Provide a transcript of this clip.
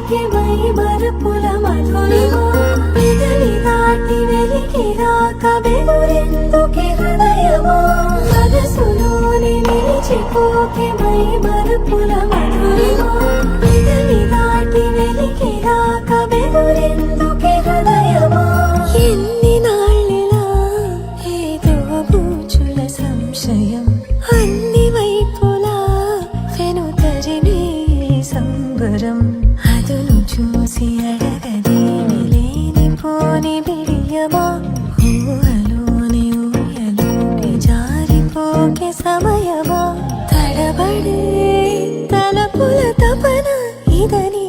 మరిచిపోకే my మరపుల Madhurima పెదవి దాటి వెలికి రాక బెదురెందుకే హృదయమా మనసులోని నిలిచిపోకే మై మరపుల మధురిమా పెదవి దాటి వెలికి రాక బెదురెందుకే హృదయమా ఎన్ని నాళ్ళిలా ఏదో బూచుల సంశయం అన్ని వైపులా వెనుతరినే సంబరం అదును చూసి అడగదేమి లేనిపోని బిడియమా ఊహలోని ఊయలోకి జారిపోకే సమయమా తడబడే తలపుల తపన ఇదని